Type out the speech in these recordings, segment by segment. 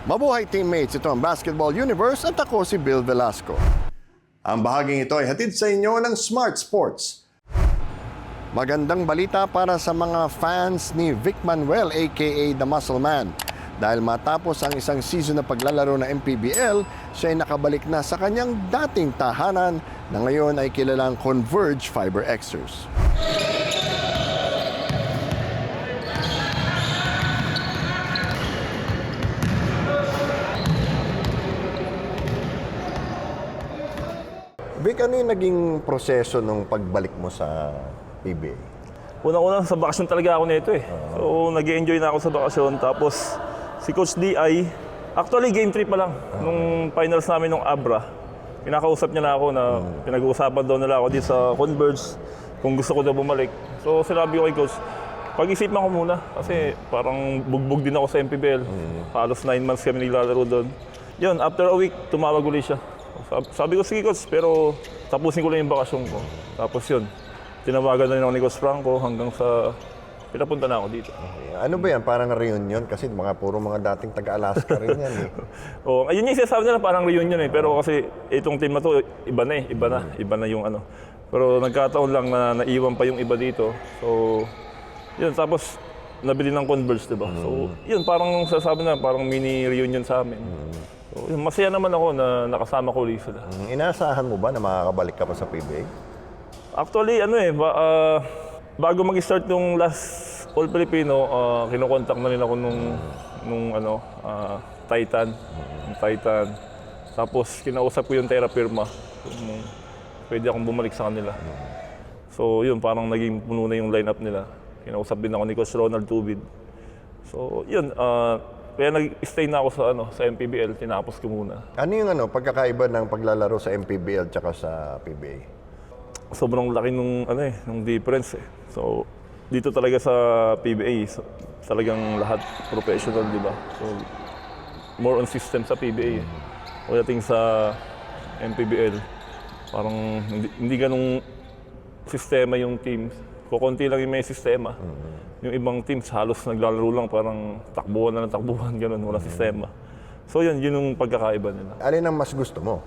Mabuhay teammates, ito ang Basketball Universe at ako si Bill Velasco. Ang bahaging ito ay hatid sa inyo ng Smart Sports. Magandang balita para sa mga fans ni Vic Manuel aka The Muscle Man. Dahil matapos ang isang season na paglalaro ng MPBL, siya ay nakabalik na sa kanyang dating tahanan na ngayon ay kilalang Converge Fiber Xers. Vic, ano yung naging proseso nung pagbalik mo sa PBA? Unang-una, sa bakasyon talaga ako nito eh. So, nag-enjoy na ako sa bakasyon. Tapos, si Coach D.I., actually game 3 pa lang, nung finals namin nung Abra. Pinakausap niya na ako na pinag-uusapan daw nila ako dito sa Converge kung gusto ko daw bumalik. So, sinabi ko kay Coach, pag-isipan ko muna kasi parang bugbog din ako sa MPBL. Halos 9 months kami naglalaro doon. Yun, after a week, tumawag ulit siya. Sabi ko, sige Coach, pero tapusin ko lang yung bakasyon ko. Tapos yun, tinawagan na rin ako ni Coach Franco hanggang sa pinapunta na ako dito. Ano ba yan? Parang reunion? Kasi puro mga dating taga-Alaska rin yan eh. Oh, ayun yung sinasabi nila, parang reunion eh. Pero kasi itong team na to, iba na eh. Iba na yung ano. Pero nagkataon lang na naiwan pa yung iba dito. So, yun. Tapos, nabili ng Converge, diba? So, yun, parang sasabi na, parang mini reunion sa amin. So, yun, masaya naman ako na nakasama ko ulit sila. Inaasahan mo ba na makakabalik ka pa sa PBA? Actually, ano eh, bago mag-start yung last All Filipino, kinokontak na rin ako nung Titan. Titan. Tapos, kinausap ko yung Terra Firma. Kung pwede akong bumalik sa kanila. So, yun, parang naging puno na yung lineup nila. Kinausap din ako ni Coach Ronald Tubid. So, yun, kaya nag-stay na ako sa MPBL, tinapos ko muna. Ano yung pagkakaiba ng paglalaro sa MPBL tsaka sa PBA? Sobrang laki nung difference eh. So, dito talaga sa PBA, talagang lahat professional, di ba? So, more on system sa PBA. Pagdating sa MPBL, parang hindi ganung sistema yung teams. Kukunti lang yung may sistema. Yung ibang teams halos naglalaro lang, parang takbuhan na ng takbuhan, ganun, walang sistema. So yun yung pagkakaiba nila. Alin ang mas gusto mo?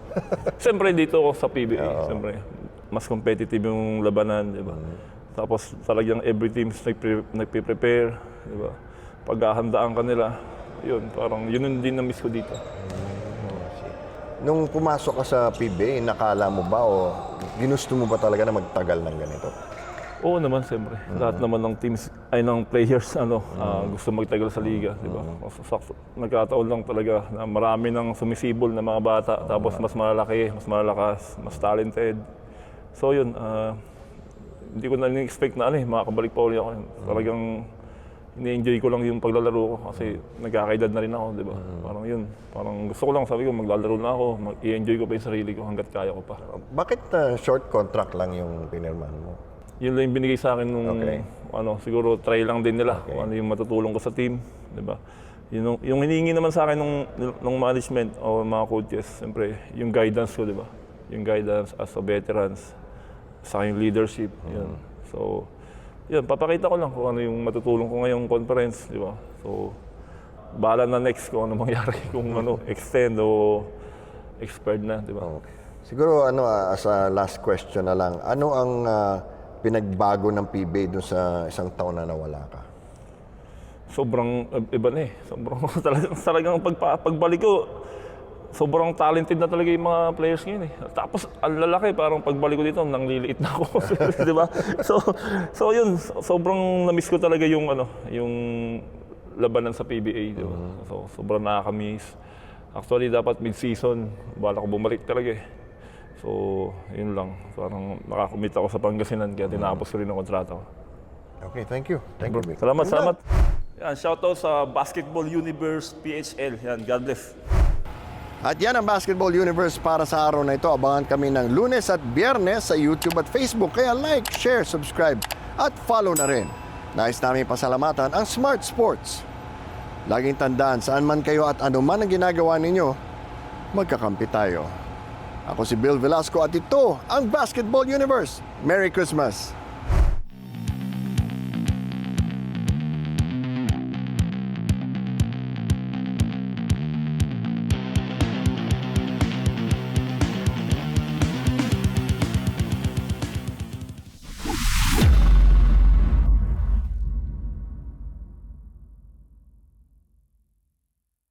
Siyempre dito ako sa PBA, siyempre. Mas competitive yung labanan, di ba? Tapos talagang every team nagpe-prepare, di ba? Paghahandaan ka nila, yun, parang yun din na-miss ko dito. Nung pumasok ka sa PBA, nakala mo ba o ginusto mo ba talaga na magtagal ng ganito? Oo naman, siyempre. Lahat naman ng teams, ay ng players, gusto magtagal sa liga, di ba? Nagkataon lang talaga na marami nang sumisibol na mga bata, tapos mas malalaki, mas malalakas, mas talented. So yun, hindi ko na expect na makakabalik pa ulit ako. Talagang ini-enjoy ko lang yung paglalaro ko kasi nagkakaedad na rin ako, di ba? Parang yun, parang gusto ko lang, sabi ko, maglalaro na ako, i-enjoy ko pa yung sarili ko hanggat kaya ko pa. Bakit short contract lang yung pinirmahan mo? Yun lang yung binigay sa akin nung, siguro try lang din nila kung ano yung matutulong ko sa team, di ba? Yung hinihingi naman sa akin nung management o mga coaches, siyempre, yung guidance ko, di ba? Yung guidance as a veterans, sa yung leadership, yun. So, yun, papakita ko lang kung ano yung matutulong ko ngayong conference, di ba? So, bahala na next kung ano mangyari, kung extend o expired na, di ba? Okay. Siguro, as a last question na lang, ano ang pinagbago ng PBA dun sa isang taon na nawala ka? Sobrang iba na eh. Sobrang talagang pagbalik ko, sobrang talented na talaga yung mga players ngayon eh. Tapos ang lalaki, parang pagbalik ko dito, nangliliit na ako. Di ba? So yun, sobrang na-miss ko talaga yung labanan sa PBA. Di ba? So sobrang nakaka-miss. Actually, dapat mid-season, bala ko bumalik talaga eh. So, yun lang. Parang nakakumit ako sa Pangasinan kaya tinapos ko rin ang kontrata ko. Okay, thank you. Thank you, Vic. Salamat. Yan, shoutout sa Basketball Universe PHL. Yan, God bless. At yan ang Basketball Universe para sa araw na ito. Abangan kami ng Lunes at Biyernes sa YouTube at Facebook. Kaya like, share, subscribe at follow na rin. Nais namin pasalamatan ang Smart Sports. Laging tandaan, saan man kayo at anuman ang ginagawa ninyo, magkakampi tayo. Ako si Bill Velasco at ito ang Basketball Universe. Merry Christmas!